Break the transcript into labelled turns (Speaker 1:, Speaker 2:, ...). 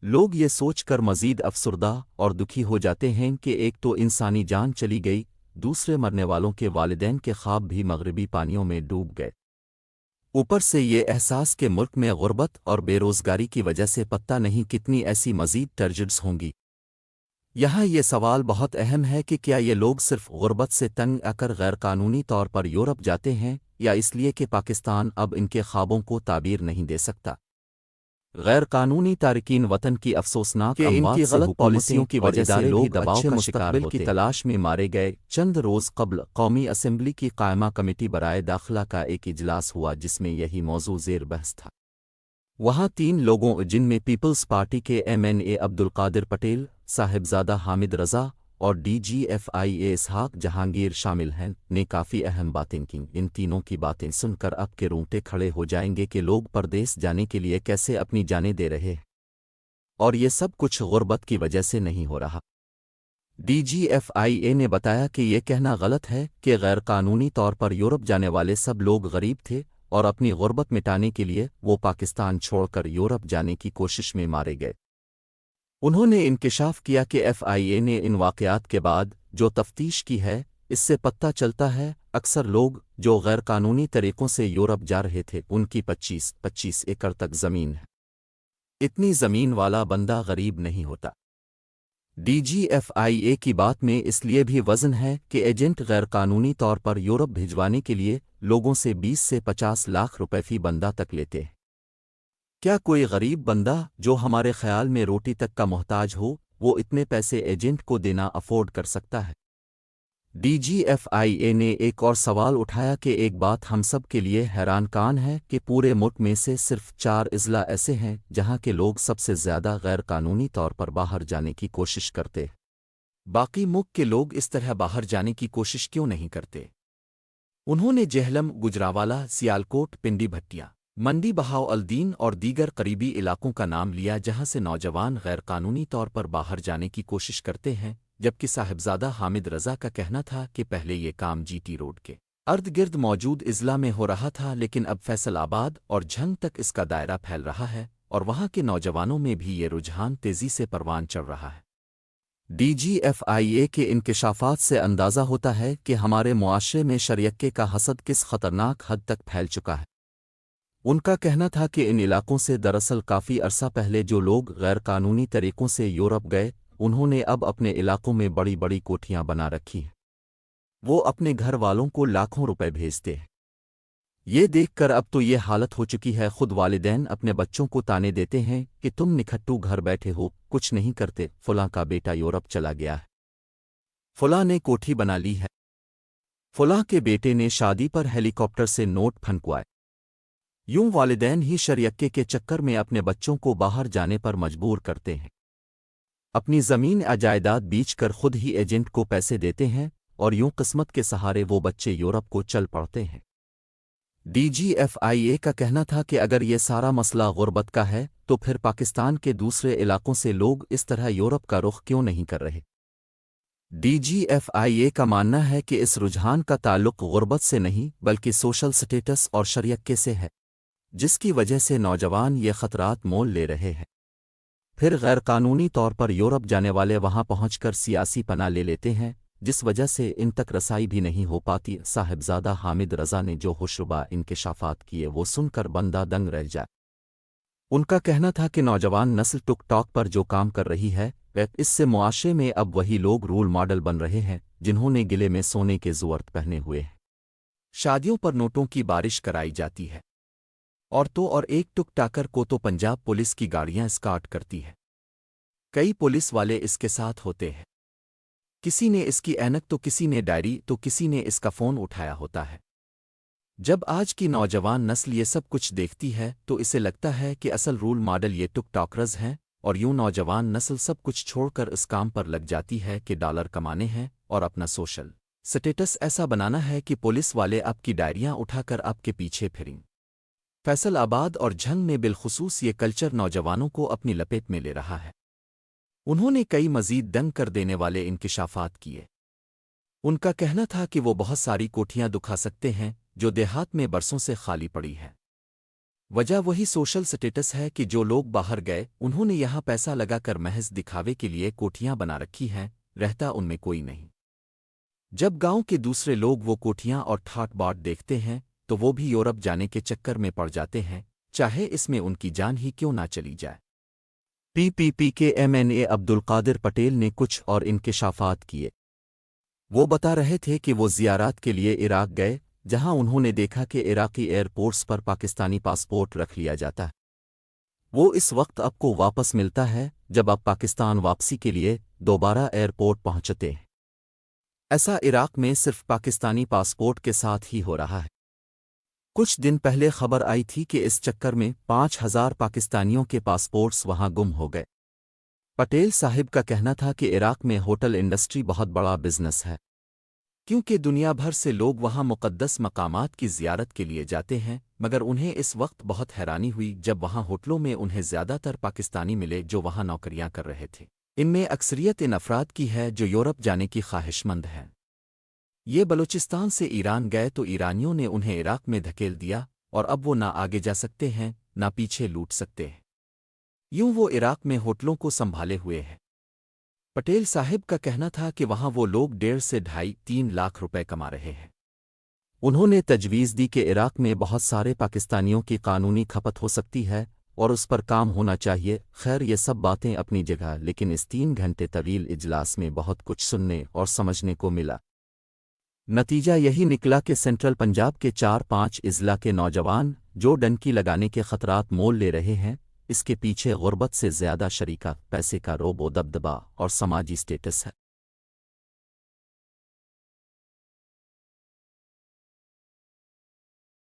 Speaker 1: لوگ یہ سوچ کر مزید افسردہ اور دکھی ہو جاتے ہیں کہ ایک تو انسانی جان چلی گئی، دوسرے مرنے والوں کے والدین کے خواب بھی مغربی پانیوں میں ڈوب گئے۔ اوپر سے یہ احساس کہ ملک میں غربت اور بے روزگاری کی وجہ سے پتہ نہیں کتنی ایسی مزید ٹرجڈز ہوں گی۔ یہاں یہ سوال بہت اہم ہے کہ کیا یہ لوگ صرف غربت سے تنگ آ کر غیر قانونی طور پر یورپ جاتے ہیں، یا اس لیے کہ پاکستان اب ان کے خوابوں کو تعبیر نہیں دے سکتا؟ غیر قانونی تارکین وطن کی افسوسناک
Speaker 2: کہ ان
Speaker 1: اموات
Speaker 2: کی
Speaker 1: سے
Speaker 2: غلط
Speaker 1: پالیسیوں کی وجہ سے
Speaker 2: بھی
Speaker 1: لوگ
Speaker 2: دباؤ
Speaker 1: اچھے
Speaker 2: کا شکار
Speaker 1: مستقبل کی
Speaker 2: ہوتے ہیں۔
Speaker 1: تلاش میں مارے گئے۔ چند روز قبل قومی اسمبلی کی قائمہ کمیٹی برائے داخلہ کا ایک اجلاس ہوا جس میں یہی موضوع زیر بحث تھا۔ وہاں 3 لوگوں جن میں پیپلز پارٹی کے MNA عبدالقادر پٹیل، صاحبزادہ حامد رضا اور DGFIA اسحاق جہانگیر شامل ہیں، نے کافی اہم باتیں کیں۔ ان تینوں کی باتیں سن کر اب کے رونگٹے کھڑے ہو جائیں گے کہ لوگ پردیس جانے کے لیے کیسے اپنی جانیں دے رہے ہیں، اور یہ سب کچھ غربت کی وجہ سے نہیں ہو رہا۔ DGFIA نے بتایا کہ یہ کہنا غلط ہے کہ غیر قانونی طور پر یورپ جانے والے سب لوگ غریب تھے اور اپنی غربت مٹانے کے لیے وہ پاکستان چھوڑ کر یورپ جانے کی کوشش میں مارے گئے۔ انہوں نے انکشاف کیا کہ FIA نے ان واقعات کے بعد جو تفتیش کی ہے، اس سے پتہ چلتا ہے اکثر لوگ جو غیر قانونی طریقوں سے یورپ جا رہے تھے ان کی 25 ایکڑ تک زمین ہے۔ اتنی زمین والا بندہ غریب نہیں ہوتا۔ DGFIA کی بات میں اس لیے بھی وزن ہے کہ ایجنٹ غیر قانونی طور پر یورپ بھجوانے کے لیے لوگوں سے 20 سے 50 لاکھ روپے فی بندہ تک لیتے ہیں۔ کیا کوئی غریب بندہ جو ہمارے خیال میں روٹی تک کا محتاج ہو، وہ اتنے پیسے ایجنٹ کو دینا افورڈ کر سکتا ہے؟ DGFIA نے ایک اور سوال اٹھایا کہ ایک بات ہم سب کے لیے حیران کن ہے کہ پورے ملک میں سے صرف 4 اضلاع ایسے ہیں جہاں کے لوگ سب سے زیادہ غیر قانونی طور پر باہر جانے کی کوشش کرتے ہیں۔ باقی ملک کے لوگ اس طرح باہر جانے کی کوشش کیوں نہیں کرتے؟ انہوں نے جہلم، گجراوالا، سیالکوٹ، پنڈی بھٹیا، منڈی بہاؤ الدین اور دیگر قریبی علاقوں کا نام لیا جہاں سے نوجوان غیر قانونی طور پر باہر جانے کی کوشش کرتے ہیں، جبکہ صاحبزادہ حامد رضا کا کہنا تھا کہ پہلے یہ کام GT روڈ کے ارد گرد موجود اضلاع میں ہو رہا تھا، لیکن اب فیصل آباد اور جھنگ تک اس کا دائرہ پھیل رہا ہے اور وہاں کے نوجوانوں میں بھی یہ رجحان تیزی سے پروان چڑھ رہا ہے۔ DGFIA کے انکشافات سے اندازہ ہوتا ہے کہ ہمارے معاشرے میں شریعت کا حسد کس خطرناک حد تک پھیل چکا ہے۔ ان کا کہنا تھا کہ ان علاقوں سے دراصل کافی عرصہ پہلے جو لوگ غیر قانونی طریقوں سے یورپ گئے، انہوں نے اب اپنے علاقوں میں بڑی بڑی کوٹھیاں بنا رکھی ہیں۔ وہ اپنے گھر والوں کو لاکھوں روپے بھیجتے ہیں۔ یہ دیکھ کر اب تو یہ حالت ہو چکی ہے، خود والدین اپنے بچوں کو تانے دیتے ہیں کہ تم نکھٹو گھر بیٹھے ہو، کچھ نہیں کرتے، فلاں کا بیٹا یورپ چلا گیا ہے، فلاں نے کوٹھی بنا لی ہے، فلاں کے بیٹے نے شادی پر ہیلی کاپٹر سے نوٹ پھنکوائے۔ یوں والدین ہی شریعت کے چکر میں اپنے بچوں کو باہر جانے پر مجبور کرتے ہیں، اپنی زمین جائیداد بیچ کر خود ہی ایجنٹ کو پیسے دیتے ہیں، اور یوں قسمت کے سہارے وہ بچے یورپ کو چل پڑتے ہیں۔ DGFIA کا کہنا تھا کہ اگر یہ سارا مسئلہ غربت کا ہے تو پھر پاکستان کے دوسرے علاقوں سے لوگ اس طرح یورپ کا رخ کیوں نہیں کر رہے؟ DGFIA کا ماننا ہے کہ اس رجحان کا تعلق غربت سے نہیں بلکہ سوشل سٹیٹس اور شریعت سے ہے، جس کی وجہ سے نوجوان یہ خطرات مول لے رہے ہیں۔ پھر غیر قانونی طور پر یورپ جانے والے وہاں پہنچ کر سیاسی پناہ لے لیتے ہیں، جس وجہ سے ان تک رسائی بھی نہیں ہو پاتی۔ صاحبزادہ حامد رضا نے جو ہوشربا انکشافات کیے وہ سن کر بندہ دنگ رہ جائے۔ ان کا کہنا تھا کہ نوجوان نسل ٹک ٹاک پر جو کام کر رہی ہے، اس سے معاشرے میں اب وہی لوگ رول ماڈل بن رہے ہیں جنہوں نے گلے میں سونے کے زورت پہنے ہوئے ہیں۔ شادیوں پر نوٹوں کی بارش کرائی جاتی ہے، اور ایک ٹک ٹاکر کو تو پنجاب پولیس کی گاڑیاں اسکارٹ کرتی ہے۔ کئی پولیس والے اس کے ساتھ ہوتے ہیں، کسی نے اس کی اینک تو کسی نے ڈائری تو کسی نے اس کا فون اٹھایا ہوتا ہے۔ جب آج کی نوجوان نسل یہ سب کچھ دیکھتی ہے تو اسے لگتا ہے کہ اصل رول ماڈل یہ ٹک ٹاکرز ہیں، اور یوں نوجوان نسل سب کچھ چھوڑ کر اس کام پر لگ جاتی ہے کہ ڈالر کمانے ہیں اور اپنا سوشل سٹیٹس ایسا بنانا ہے کہ پولیس والے آپ کی ڈائریاں اٹھا کر آپ کے پیچھے پھریں۔ فیصل آباد اور جھنگ میں بالخصوص یہ کلچر نوجوانوں کو اپنی لپیٹ میں لے رہا ہے۔ انہوں نے کئی مزید دنگ کر دینے والے انکشافات کیے۔ ان کا کہنا تھا کہ وہ بہت ساری کوٹھیاں دکھا سکتے ہیں جو دیہات میں برسوں سے خالی پڑی ہے۔ وجہ وہی سوشل سٹیٹس ہے کہ جو لوگ باہر گئے انہوں نے یہاں پیسہ لگا کر محض دکھاوے کے لیے کوٹھیاں بنا رکھی ہیں، رہتا ان میں کوئی نہیں۔ جب گاؤں کے دوسرے لوگ وہ کوٹھیاں اور ٹھاٹ باٹ دیکھتے ہیں تو وہ بھی یورپ جانے کے چکر میں پڑ جاتے ہیں، چاہے اس میں ان کی جان ہی کیوں نہ چلی جائے۔ پی کے MNA عبدالقادر پٹیل نے کچھ اور انکشافات کیے۔ وہ بتا رہے تھے کہ وہ زیارات کے لیے عراق گئے، جہاں انہوں نے دیکھا کہ عراقی ایئرپورٹس پر پاکستانی پاسپورٹ رکھ لیا جاتا ہے۔ وہ اس وقت اب کو واپس ملتا ہے جب آپ پاکستان واپسی کے لیے دوبارہ ایئرپورٹ پہنچتے ہیں۔ ایسا عراق میں صرف پاکستانی پاسپورٹ کے ساتھ ہی ہو رہا ہے۔ کچھ دن پہلے خبر آئی تھی کہ اس چکر میں 5,000 پاکستانیوں کے پاسپورٹس وہاں گم ہو گئے۔ پٹیل صاحب کا کہنا تھا کہ عراق میں ہوٹل انڈسٹری بہت بڑا بزنس ہے، کیونکہ دنیا بھر سے لوگ وہاں مقدس مقامات کی زیارت کے لیے جاتے ہیں، مگر انہیں اس وقت بہت حیرانی ہوئی جب وہاں ہوٹلوں میں انہیں زیادہ تر پاکستانی ملے جو وہاں نوکریاں کر رہے تھے۔ ان میں اکثریت ان افراد کی ہے جو یورپ جانے کی خواہش مند ہیں۔ یہ بلوچستان سے ایران گئے تو ایرانیوں نے انہیں عراق میں دھکیل دیا، اور اب وہ نہ آگے جا سکتے ہیں نہ پیچھے لوٹ سکتے ہیں۔ یوں وہ عراق میں ہوٹلوں کو سنبھالے ہوئے ہیں۔ پٹیل صاحب کا کہنا تھا کہ وہاں وہ لوگ 1.5 سے 2.5-3 لاکھ روپے کما رہے ہیں۔ انہوں نے تجویز دی کہ عراق میں بہت سارے پاکستانیوں کی قانونی کھپت ہو سکتی ہے اور اس پر کام ہونا چاہیے۔ خیر، یہ سب باتیں اپنی جگہ، لیکن اس 3 گھنٹے طویل اجلاس میں بہت کچھ سننے اور سمجھنے کو ملا۔ نتیجہ یہی نکلا کہ سینٹرل پنجاب کے 4-5 اضلاع کے نوجوان جو ڈنکی لگانے کے خطرات مول لے رہے ہیں، اس کے پیچھے غربت سے زیادہ شریکہ، پیسے کا روب و دبدبا اور سماجی سٹیٹس ہے۔